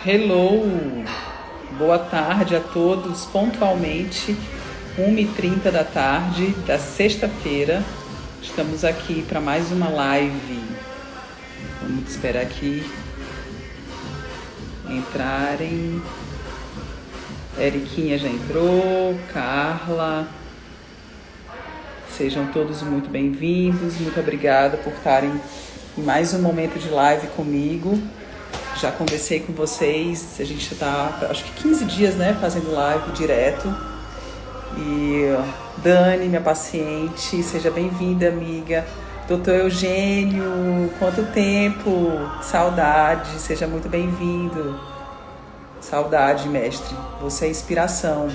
Hello, boa tarde a todos, pontualmente 1h30 da tarde da sexta-feira. Estamos aqui para mais uma live. Vamos esperar aqui entrarem. Eriquinha já entrou, Carla. Sejam todos muito bem-vindos, muito obrigada por estarem em mais um momento de live comigo. Já conversei com vocês, a gente está, acho que 15 dias, né, fazendo live direto. E Dani, minha paciente, seja bem-vinda, amiga. Doutor Eugênio, quanto tempo, saudade, seja muito bem-vindo. Saudade, mestre, você é inspiração.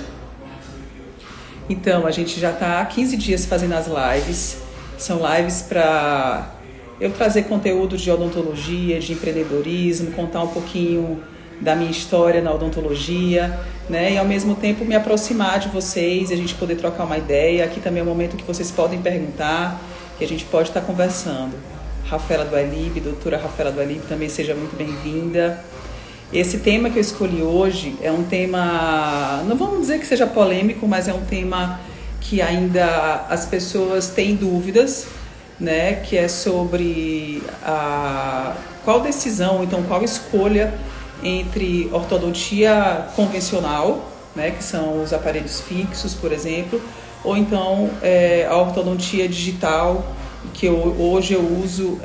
Então, a gente já está há 15 dias fazendo as lives. São lives para eu trazer conteúdo de odontologia, de empreendedorismo, contar um pouquinho da minha história na odontologia, né? E ao mesmo tempo me aproximar de vocês e a gente poder trocar uma ideia. Aqui também é o momento que vocês podem perguntar, que a gente pode estar conversando. Rafaela do Alib, doutora Rafaela do Alib, também seja muito bem-vinda. Esse tema que eu escolhi hoje é um tema, não vamos dizer que seja polêmico, mas é um tema que ainda as pessoas têm dúvidas, né? Que é sobre qual decisão, então qual escolha entre ortodontia convencional, né? Que são os aparelhos fixos, por exemplo, ou então a ortodontia digital, que hoje eu uso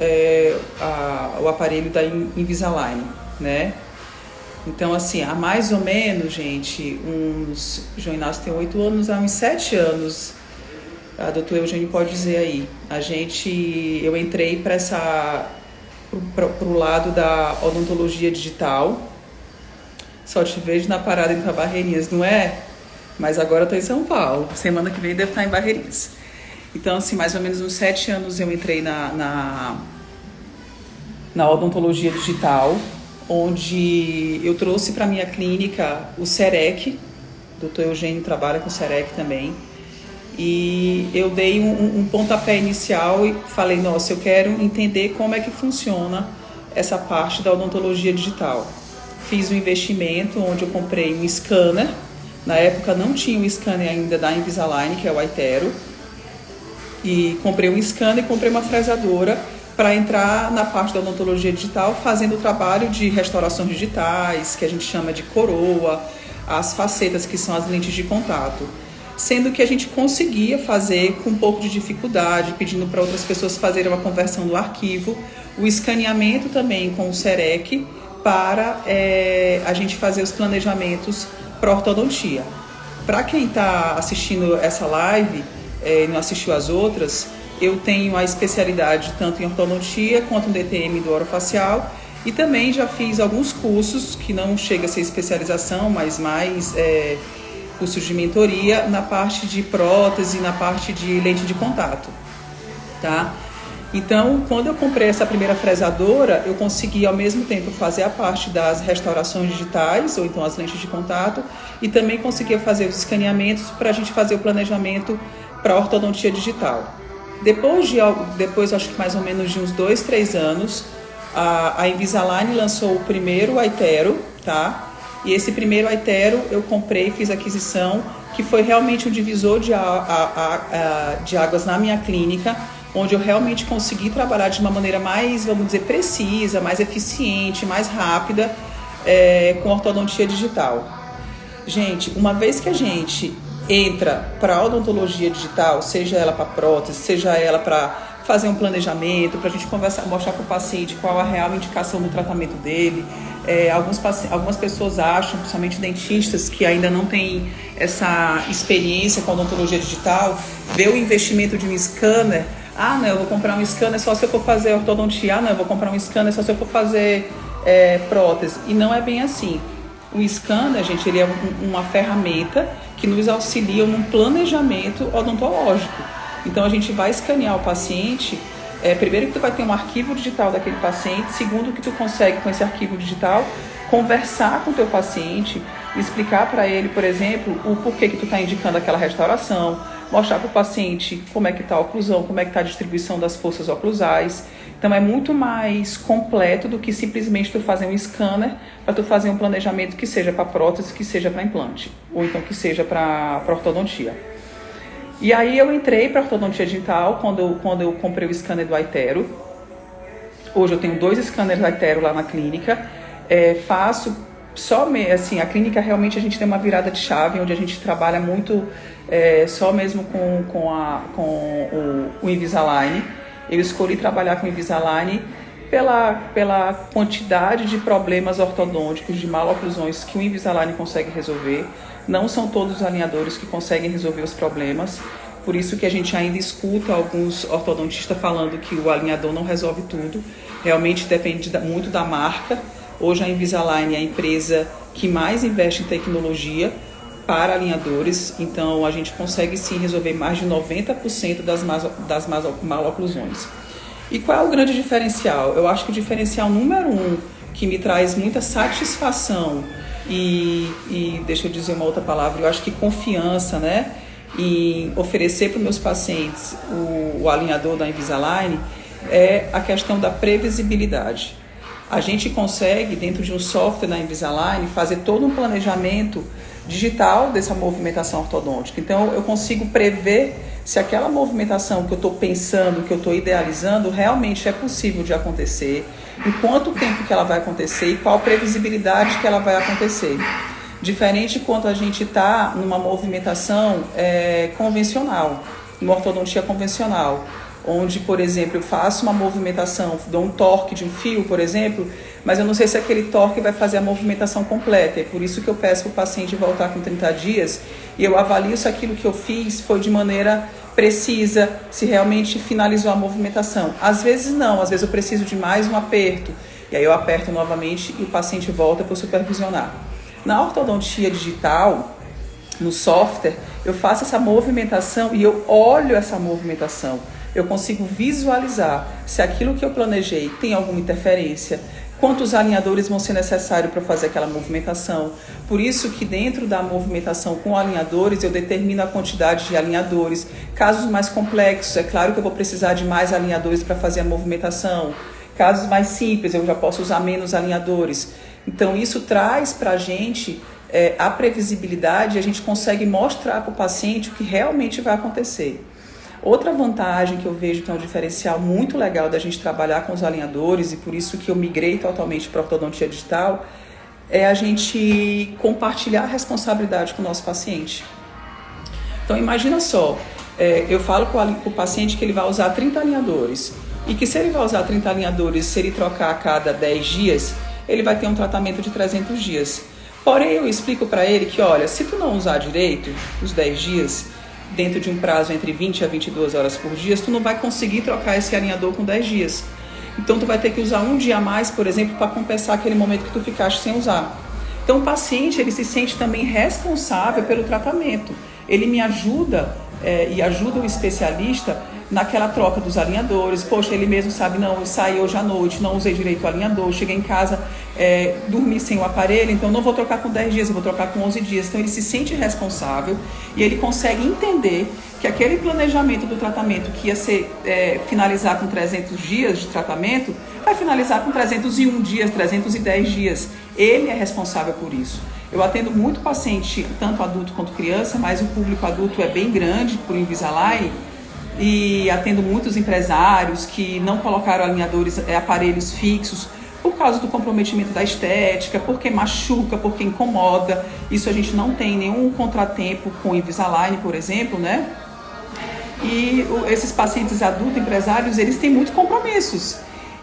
o aparelho da Invisalign, né? Então, assim, há mais ou menos, gente, João Inácio tem 8 anos, há uns 7 anos, a doutora Eugênio pode dizer aí, eu entrei para o lado da odontologia digital. Só te vejo na parada entre Barreirinhas, não é? Mas agora eu estou em São Paulo, semana que vem devo estar em Barreirinhas. Então, assim, mais ou menos uns 7 anos eu entrei na odontologia digital, onde eu trouxe para minha clínica o CEREC, o doutor Eugênio trabalha com o CEREC também, e eu dei um pontapé inicial e falei, nossa, eu quero entender como é que funciona essa parte da odontologia digital. Fiz um investimento onde eu comprei um scanner, na época não tinha o scanner ainda da Invisalign, que é o iTero, e comprei um scanner e comprei uma fresadora para entrar na parte da odontologia digital, fazendo o trabalho de restaurações digitais, que a gente chama de coroa, as facetas, que são as lentes de contato. Sendo que a gente conseguia fazer com um pouco de dificuldade, pedindo para outras pessoas fazerem uma conversão do arquivo, o escaneamento também com o CEREC, para a gente fazer os planejamentos para ortodontia. Para quem está assistindo essa live e não assistiu as outras, eu tenho a especialidade tanto em ortodontia quanto no DTM do orofacial, e também já fiz alguns cursos que não chega a ser especialização, mas mais cursos de mentoria na parte de prótese, na parte de lente de contato, tá? Então, quando eu comprei essa primeira fresadora, eu consegui ao mesmo tempo fazer a parte das restaurações digitais, ou então as lentes de contato, e também conseguia fazer os escaneamentos para a gente fazer o planejamento para a ortodontia digital. Depois, acho que mais ou menos de uns 2, 3 anos, a Invisalign lançou o primeiro iTero, tá? E esse primeiro iTero eu comprei, fiz aquisição, que foi realmente um divisor de águas na minha clínica, onde eu realmente consegui trabalhar de uma maneira mais, vamos dizer, precisa, mais eficiente, mais rápida, com ortodontia digital. Gente, uma vez que a gente entra para a odontologia digital, seja ela para prótese, seja ela para fazer um planejamento, para a gente conversar, mostrar para o paciente qual a real indicação do tratamento dele. Algumas pessoas acham, principalmente dentistas, que ainda não têm essa experiência com a odontologia digital, vê o investimento de um scanner. Ah, não, eu vou comprar um scanner só se eu for fazer ortodontia. Ah, não, eu vou comprar um scanner só se eu for fazer prótese. E não é bem assim. O scanner, gente, ele é uma ferramenta que nos auxilia num planejamento odontológico. Então, a gente vai escanear o paciente. Primeiro que tu vai ter um arquivo digital daquele paciente. Segundo que tu consegue, com esse arquivo digital, conversar com o teu paciente, explicar para ele, por exemplo, o porquê que tu está indicando aquela restauração, mostrar para o paciente como é que está a oclusão, como é que está a distribuição das forças oclusais. Então é muito mais completo do que simplesmente tu fazer um scanner para tu fazer um planejamento que seja para prótese, que seja para implante, ou então que seja para ortodontia. E aí eu entrei para ortodontia digital quando eu comprei o scanner do iTero. Hoje eu tenho 2 scanners do iTero lá na clínica. Faço só assim, a clínica realmente a gente tem uma virada de chave, onde a gente trabalha muito só mesmo com o Invisalign. Eu escolhi trabalhar com o Invisalign pela quantidade de problemas ortodônticos, de maloclusões que o Invisalign consegue resolver. Não são todos os alinhadores que conseguem resolver os problemas. Por isso que a gente ainda escuta alguns ortodontistas falando que o alinhador não resolve tudo. Realmente depende muito da marca. Hoje a Invisalign é a empresa que mais investe em tecnologia para alinhadores. Então a gente consegue sim resolver mais de 90% das maloclusões. E qual é o grande diferencial? Eu acho que o diferencial número 1 que me traz muita satisfação e deixa eu dizer uma outra palavra, eu acho que confiança, né? Em oferecer para os meus pacientes o alinhador da Invisalign é a questão da previsibilidade. A gente consegue, dentro de um software da Invisalign, fazer todo um planejamento digital dessa movimentação ortodôntica. Então, eu consigo prever se aquela movimentação que eu estou pensando, que eu estou idealizando, realmente é possível de acontecer, em quanto tempo que ela vai acontecer e qual previsibilidade que ela vai acontecer. Diferente quando a gente está numa movimentação convencional, numa ortodontia convencional, onde, por exemplo, eu faço uma movimentação, dou um torque de um fio, por exemplo, mas eu não sei se aquele torque vai fazer a movimentação completa. É por isso que eu peço para o paciente voltar com 30 dias e eu avalio se aquilo que eu fiz foi de maneira precisa, se realmente finalizou a movimentação. Às vezes não, às vezes eu preciso de mais um aperto, e aí eu aperto novamente e o paciente volta para eu supervisionar. Na ortodontia digital, no software, eu faço essa movimentação e eu olho essa movimentação. Eu consigo visualizar se aquilo que eu planejei tem alguma interferência, quantos alinhadores vão ser necessários para fazer aquela movimentação. Por isso que dentro da movimentação com alinhadores, eu determino a quantidade de alinhadores. Casos mais complexos, é claro que eu vou precisar de mais alinhadores para fazer a movimentação. Casos mais simples, eu já posso usar menos alinhadores. Então isso traz para a gente a previsibilidade e a gente consegue mostrar para o paciente o que realmente vai acontecer. Outra vantagem que eu vejo que é um diferencial muito legal da gente trabalhar com os alinhadores, e por isso que eu migrei totalmente para a ortodontia digital, é a gente compartilhar a responsabilidade com o nosso paciente. Então imagina só, eu falo para o paciente que ele vai usar 30 alinhadores, e que se ele vai usar 30 alinhadores, se ele trocar a cada 10 dias, ele vai ter um tratamento de 300 dias. Porém, eu explico para ele que, olha, se tu não usar direito os 10 dias, dentro de um prazo entre 20 a 22 horas por dia, tu não vai conseguir trocar esse alinhador com 10 dias. Então, tu vai ter que usar um dia a mais, por exemplo, para compensar aquele momento que tu ficaste sem usar. Então, o paciente, ele se sente também responsável pelo tratamento. Ele me ajuda e ajuda o especialista naquela troca dos alinhadores. Poxa, ele mesmo sabe, não, eu saí hoje à noite, não usei direito o alinhador, cheguei em casa, dormi sem o aparelho, então não vou trocar com 10 dias, eu vou trocar com 11 dias. Então ele se sente responsável e ele consegue entender que aquele planejamento do tratamento que ia ser finalizar com 300 dias de tratamento, vai finalizar com 301 dias, 310 dias. Ele é responsável por isso. Eu atendo muito paciente, tanto adulto quanto criança, mas o público adulto é bem grande por Invisalign, e atendo muitos empresários que não colocaram alinhadores, aparelhos fixos, por causa do comprometimento da estética, porque machuca, porque incomoda. Isso a gente não tem nenhum contratempo com o Invisalign, por exemplo, né? E esses pacientes adultos, empresários, eles têm muitos compromissos.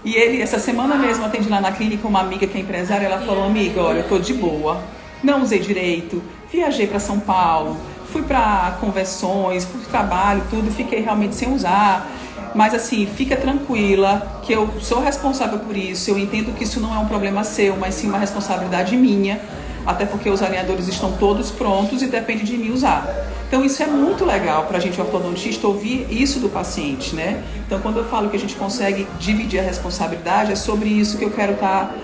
E essa semana mesmo, atendi lá na clínica uma amiga que é empresária, ela falou, amiga, olha, eu tô de boa, não usei direito, viajei para São Paulo, fui para convenções, para o trabalho, tudo, fiquei realmente sem usar. Mas assim, fica tranquila que eu sou responsável por isso, eu entendo que isso não é um problema seu, mas sim uma responsabilidade minha, até porque os alinhadores estão todos prontos e depende de mim usar. Então isso é muito legal para a gente ortodontista ouvir isso do paciente, né? Então quando eu falo que a gente consegue dividir a responsabilidade, é sobre isso que eu quero estar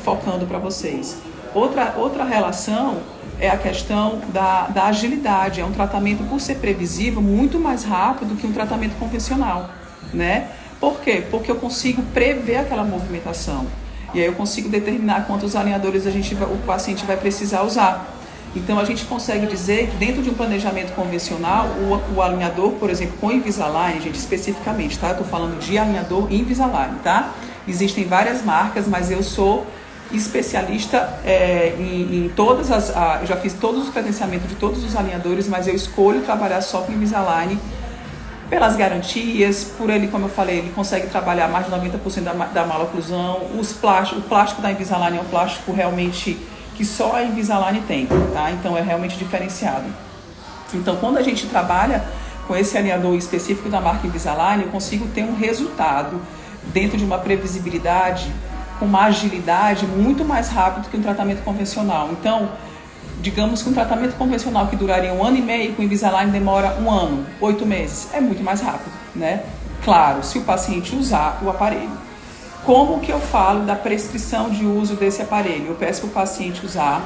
focando para vocês. Outra relação é a questão da agilidade. É um tratamento, por ser previsível, muito mais rápido que um tratamento convencional, né? Por quê? Porque eu consigo prever aquela movimentação. E aí eu consigo determinar quantos alinhadores o paciente vai precisar usar. Então a gente consegue dizer que dentro de um planejamento convencional, o alinhador, por exemplo, com Invisalign, gente, especificamente, tá? Eu tô falando de alinhador Invisalign, tá? Existem várias marcas, mas eu sou especialista em todas eu já fiz todos os credenciamentos de todos os alinhadores, mas eu escolho trabalhar só com Invisalign pelas garantias, por ele, como eu falei, ele consegue trabalhar mais de 90% da maloclusão. O plástico da Invisalign é um plástico realmente que só a Invisalign tem, tá? Então é realmente diferenciado. Então quando a gente trabalha com esse alinhador específico da marca Invisalign, eu consigo ter um resultado dentro de uma previsibilidade, com uma agilidade muito mais rápido que um tratamento convencional. Então, digamos que um tratamento convencional que duraria 1 ano e meio, com Invisalign demora 1 ano, 8 meses. É muito mais rápido, né? Claro, se o paciente usar o aparelho. Como que eu falo da prescrição de uso desse aparelho? Eu peço para o paciente usar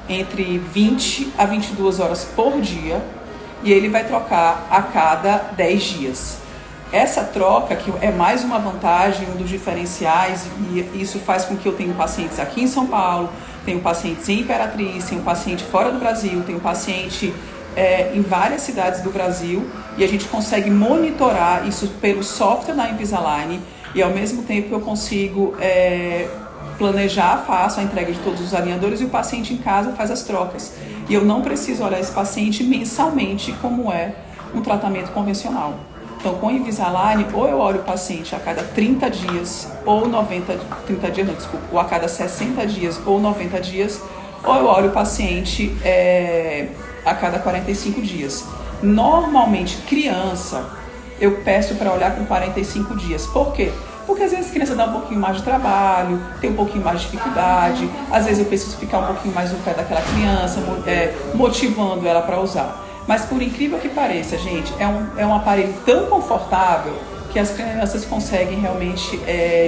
entre 20 a 22 horas por dia e ele vai trocar a cada 10 dias. Essa troca, que é mais uma vantagem, um dos diferenciais, e isso faz com que eu tenha pacientes aqui em São Paulo, tenho pacientes em Imperatriz, tenho paciente fora do Brasil, tenho paciente em várias cidades do Brasil, e a gente consegue monitorar isso pelo software da Invisalign, e ao mesmo tempo eu consigo planejar, faço a entrega de todos os alinhadores e o paciente em casa faz as trocas. E eu não preciso olhar esse paciente mensalmente como é um tratamento convencional. Então, com Invisalign, ou eu olho o paciente a cada 30 dias, ou 30 dias, não, desculpa, ou a cada 60 dias, ou 90 dias, ou eu olho o paciente a cada 45 dias. Normalmente, criança, eu peço para olhar com 45 dias. Por quê? Porque às vezes a criança dá um pouquinho mais de trabalho, tem um pouquinho mais de dificuldade, às vezes eu preciso ficar um pouquinho mais no pé daquela criança, motivando ela para usar. Mas por incrível que pareça, gente, é um aparelho tão confortável que as crianças conseguem realmente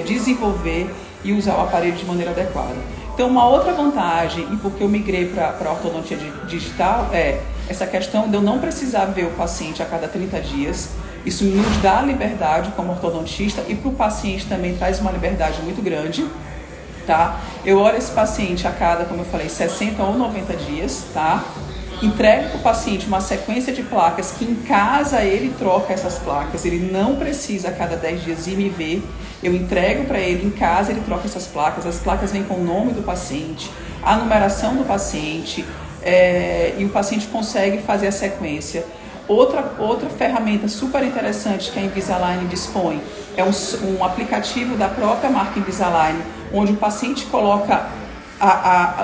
desenvolver e usar o aparelho de maneira adequada. Então, uma outra vantagem, e porque eu migrei para a ortodontia digital, é essa questão de eu não precisar ver o paciente a cada 30 dias. Isso nos dá liberdade como ortodontista e para o paciente também traz uma liberdade muito grande, tá? Eu olho esse paciente a cada, como eu falei, 60 ou 90 dias, tá? Entrego para o paciente uma sequência de placas que em casa ele troca essas placas, ele não precisa a cada 10 dias ir me ver, eu entrego para ele, em casa ele troca essas placas, as placas vêm com o nome do paciente, a numeração do paciente, e o paciente consegue fazer a sequência. Outra ferramenta super interessante que a Invisalign dispõe é um aplicativo da própria marca Invisalign, onde o paciente coloca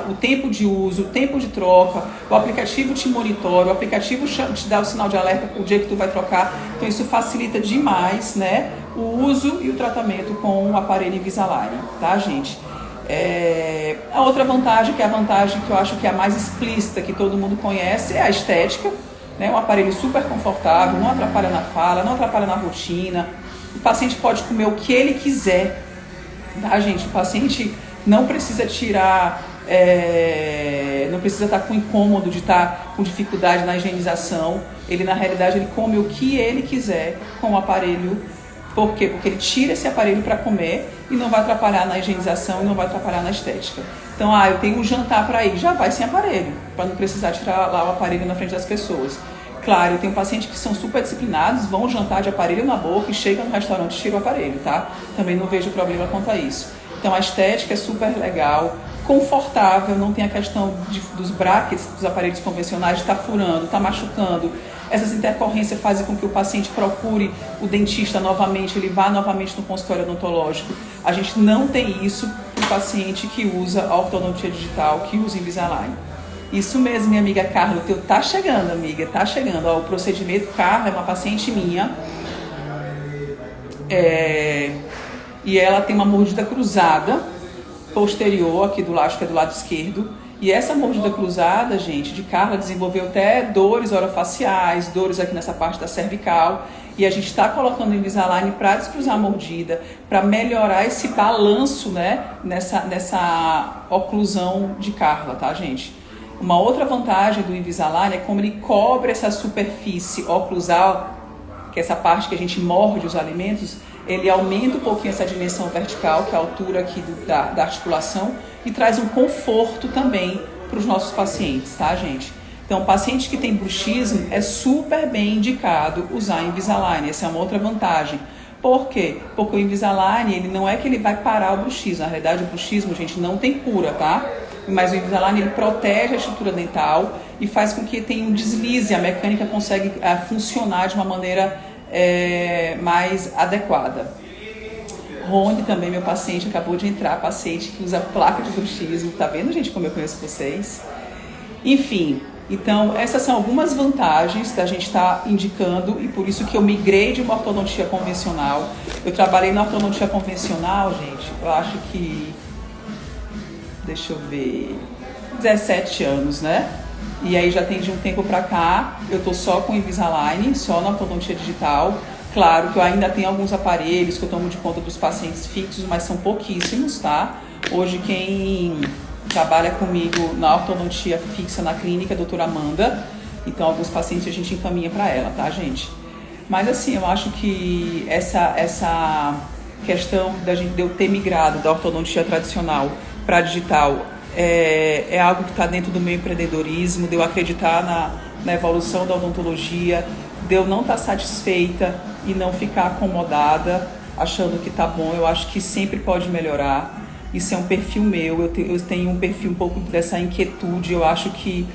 o tempo de uso, o tempo de troca, o aplicativo te monitora, o aplicativo te dá o sinal de alerta o dia que tu vai trocar. Então isso facilita demais, né, o uso e o tratamento com o aparelho Invisalign, tá, gente? A outra vantagem, que é a vantagem que eu acho que é a mais explícita, que todo mundo conhece, é a estética, né? Um aparelho super confortável, não atrapalha na fala, não atrapalha na rotina. O paciente pode comer o que ele quiser, tá, gente? O paciente não precisa tirar, não precisa estar com incômodo de estar com dificuldade na higienização. Ele, na realidade, ele come o que ele quiser com o aparelho. Por quê? Porque ele tira esse aparelho para comer e não vai atrapalhar na higienização e não vai atrapalhar na estética. Então, eu tenho um jantar para ir, já vai sem aparelho, para não precisar tirar lá o aparelho na frente das pessoas. Claro, eu tenho pacientes que são super disciplinados, vão jantar de aparelho na boca e chegam no restaurante e tiram o aparelho, tá? Também não vejo problema quanto a isso. Então, a estética é super legal, confortável, não tem a questão dos brackets dos aparelhos convencionais de estar furando, estar machucando. Essas intercorrências fazem com que o paciente procure o dentista novamente, ele vá novamente no consultório odontológico. A gente não tem isso para o paciente que usa a ortodontia digital, que usa Invisalign. Isso mesmo, minha amiga Carla, o teu tá chegando, amiga, tá chegando. Ó, o procedimento, Carla é uma paciente minha, e ela tem uma mordida cruzada posterior, aqui do lado, acho que é do lado esquerdo. E essa mordida cruzada, gente, de Carla desenvolveu até dores orofaciais, dores aqui nessa parte da cervical. E a gente está colocando o Invisalign para descruzar a mordida, para melhorar esse balanço, né, nessa oclusão de Carla, tá, gente? Uma outra vantagem do Invisalign é como ele cobre essa superfície oclusal, que é essa parte que a gente morde os alimentos, ele aumenta um pouquinho essa dimensão vertical, que é a altura aqui da articulação, e traz um conforto também para os nossos pacientes, tá, gente? Então, paciente que tem bruxismo, é super bem indicado usar Invisalign. Essa é uma outra vantagem. Por quê? Porque o Invisalign, ele não é que ele vai parar o bruxismo. Na realidade, o bruxismo, gente, não tem cura, tá? Mas o Invisalign, ele protege a estrutura dental e faz com que tenha um deslize. A mecânica consegue funcionar de uma maneira mais adequada. Rony também, meu paciente, acabou de entrar, paciente que usa placa de bruxismo. Tá vendo, gente, como eu conheço vocês? Enfim, então essas são algumas vantagens da gente estar indicando e por isso que eu migrei de uma ortodontia convencional. Eu trabalhei na ortodontia convencional, gente, eu acho que, deixa eu ver, 17 anos, né? E aí já tem de um tempo pra cá, eu tô só com Invisalign, só na ortodontia digital. Claro que eu ainda tenho alguns aparelhos que eu tomo de conta dos pacientes fixos, mas são pouquíssimos, tá? Hoje quem trabalha comigo na ortodontia fixa na clínica é a doutora Amanda. Então alguns pacientes a gente encaminha para ela, tá, gente? Mas assim, eu acho que essa questão de eu ter migrado da ortodontia tradicional para digital é algo que está dentro do meu empreendedorismo, de eu acreditar na evolução da odontologia, de eu não estar satisfeita e não ficar acomodada achando que tá bom. Eu acho que sempre pode melhorar. Isso é um perfil meu, eu tenho um perfil um pouco dessa inquietude. Eu acho que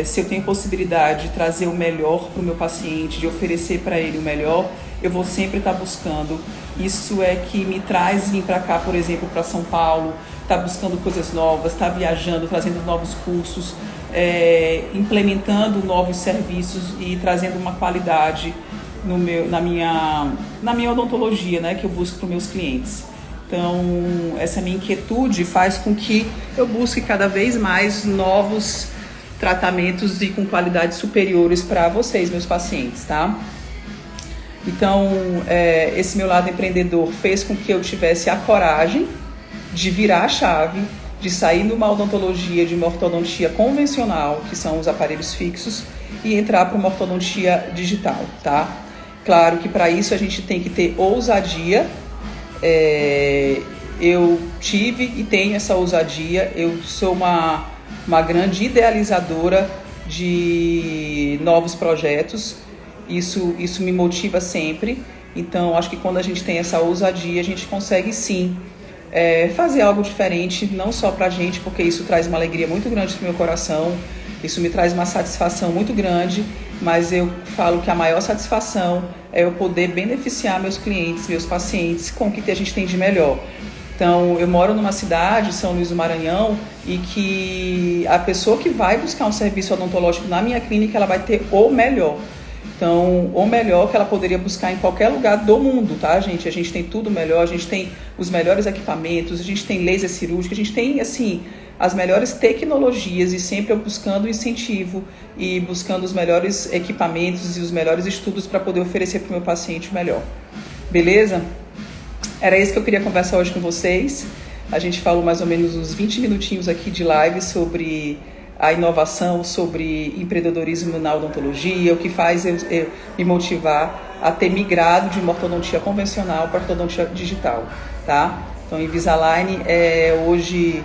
se eu tenho possibilidade de trazer o melhor para o meu paciente, de oferecer para ele o melhor, eu vou sempre estar buscando. Isso é que me traz vir para cá, por exemplo, para São Paulo, estar buscando coisas novas, estar viajando, trazendo novos cursos, implementando novos serviços e trazendo uma qualidade na minha odontologia, né, que eu busco para os meus clientes. Então, essa minha inquietude faz com que eu busque cada vez mais novos tratamentos e com qualidades superiores para vocês, meus pacientes, tá? Então, esse meu lado empreendedor fez com que eu tivesse a coragem de virar a chave, de sair de uma odontologia, de uma ortodontia convencional, que são os aparelhos fixos, e entrar para uma ortodontia digital, tá? Claro que para isso a gente tem que ter ousadia. Eu tive e tenho essa ousadia. Eu sou uma grande idealizadora de novos projetos. Isso me motiva sempre. Então, acho que quando a gente tem essa ousadia, a gente consegue sim fazer algo diferente, não só pra gente, porque isso traz uma alegria muito grande pro meu coração, isso me traz uma satisfação muito grande, mas eu falo que a maior satisfação é eu poder beneficiar meus clientes, meus pacientes, com o que a gente tem de melhor. Então, eu moro numa cidade, São Luís do Maranhão, e que a pessoa que vai buscar um serviço odontológico na minha clínica, ela vai ter o melhor. Então, o melhor que ela poderia buscar em qualquer lugar do mundo, tá, gente? A gente tem tudo melhor, a gente tem os melhores equipamentos, a gente tem laser cirúrgico, a gente tem, assim, as melhores tecnologias, e sempre eu buscando incentivo e buscando os melhores equipamentos e os melhores estudos para poder oferecer para o meu paciente o melhor. Beleza? Era isso que eu queria conversar hoje com vocês. A gente falou mais ou menos uns 20 minutinhos aqui de live sobre a inovação, sobre empreendedorismo na odontologia, o que faz eu me motivar a ter migrado de uma ortodontia convencional para ortodontia digital, tá? Então, Invisalign é hoje,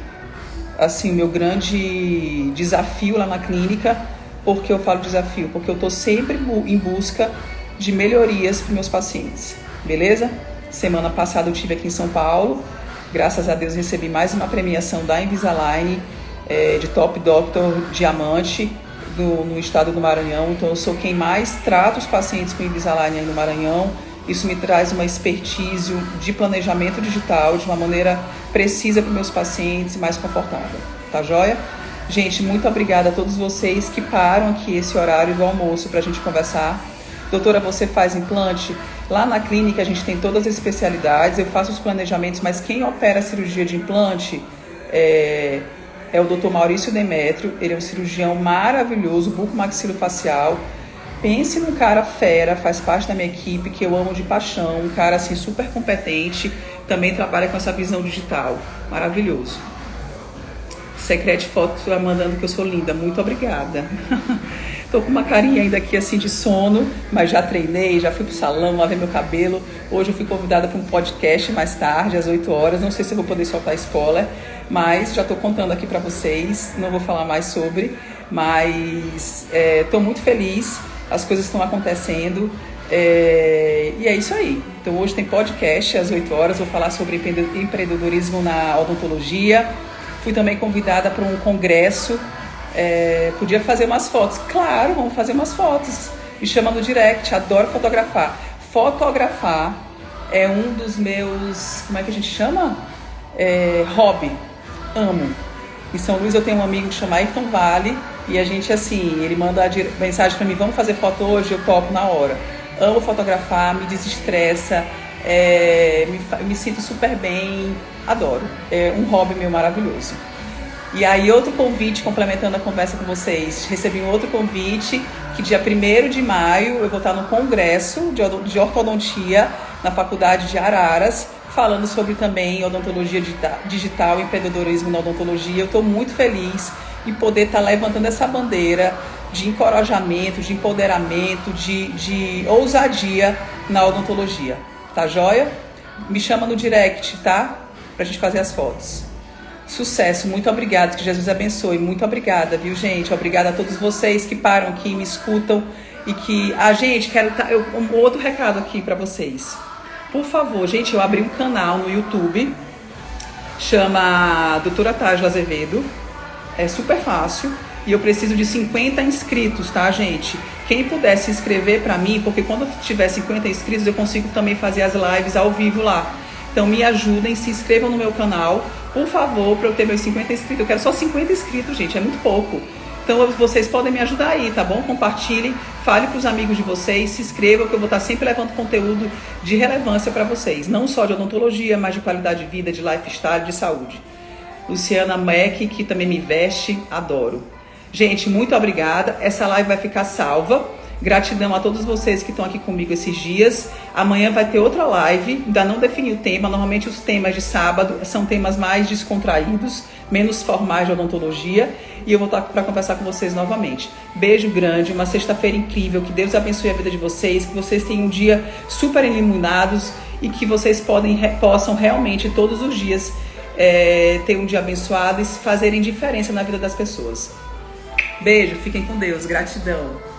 assim, o meu grande desafio lá na clínica. Por que eu falo desafio? Porque eu estou sempre em busca de melhorias para meus pacientes, beleza? Semana passada eu estive aqui em São Paulo, graças a Deus recebi mais uma premiação da Invisalign, de Top Doctor Diamante no estado do Maranhão. Então eu sou quem mais trata os pacientes com Invisalign aí no Maranhão. Isso me traz uma expertise de planejamento digital de uma maneira precisa para os meus pacientes e mais confortável, tá joia? Gente, muito obrigada a todos vocês que param aqui esse horário do almoço para a gente conversar. Doutora, você faz implante? Lá na clínica a gente tem todas as especialidades, eu faço os planejamentos, mas quem opera a cirurgia de implante é o Dr. Maurício Demétrio. Ele é um cirurgião maravilhoso, bucomaxilofacial. Pense num cara fera, faz parte da minha equipe, que eu amo de paixão, um cara assim super competente, também trabalha com essa visão digital, maravilhoso. Secrete Foto mandando que eu sou linda. Muito obrigada. Tô com uma carinha ainda aqui assim de sono, mas já treinei, já fui pro salão, lavei meu cabelo. Hoje eu fui convidada para um podcast mais tarde, às 8 horas. Não sei se eu vou poder soltar spoiler, mas já tô contando aqui para vocês. Não vou falar mais sobre, mas tô muito feliz. As coisas estão acontecendo. E é isso aí. Então hoje tem podcast às 8 horas. Vou falar sobre empreendedorismo na odontologia. Fui também convidada para um congresso. Podia fazer umas fotos. Claro, vamos fazer umas fotos. Me chama no direct, adoro fotografar. Fotografar é um dos meus, como é que a gente chama? Hobby. Amo. Em São Luís eu tenho um amigo que chama Ayrton Vale. E a gente assim, ele manda mensagem para mim, vamos fazer foto hoje? Eu topo na hora. Amo fotografar, me desestressa, me sinto super bem, adoro. É um hobby meu maravilhoso. E aí outro convite, complementando a conversa com vocês, recebi um outro convite, que dia 1º de maio eu vou estar no congresso de ortodontia na Faculdade de Araras, falando sobre também odontologia digital e empreendedorismo na odontologia. Eu estou muito feliz em poder estar levantando essa bandeira de encorajamento, de empoderamento, de ousadia na odontologia. Tá joia? Me chama no direct, tá? Pra gente fazer as fotos. Sucesso, muito obrigada, que Jesus abençoe. Muito obrigada, viu, gente? Obrigada a todos vocês que param aqui, me escutam e que... gente, um outro recado aqui pra vocês. Por favor, gente, eu abri um canal no YouTube, chama Doutora Tajo Azevedo. É super fácil e eu preciso de 50 inscritos, tá, gente? Quem puder se inscrever pra mim, porque quando eu tiver 50 inscritos eu consigo também fazer as lives ao vivo lá. Então me ajudem, se inscrevam no meu canal, por favor, para eu ter meus 50 inscritos. Eu quero só 50 inscritos, gente, é muito pouco. Então vocês podem me ajudar aí, tá bom? Compartilhem, fale pros amigos de vocês, se inscrevam, que eu vou estar sempre levando conteúdo de relevância para vocês. Não só de odontologia, mas de qualidade de vida, de lifestyle, de saúde. Luciana Mac, que também me veste, adoro. Gente, muito obrigada. Essa live vai ficar salva. Gratidão a todos vocês que estão aqui comigo esses dias. Amanhã vai ter outra live, ainda não defini o tema. Normalmente os temas de sábado são temas mais descontraídos, menos formais de odontologia. E eu vou estar para conversar com vocês novamente. Beijo grande, uma sexta-feira incrível. Que Deus abençoe a vida de vocês, que vocês tenham um dia super iluminados e que vocês possam realmente todos os dias ter um dia abençoado e fazerem diferença na vida das pessoas. Beijo, fiquem com Deus, gratidão.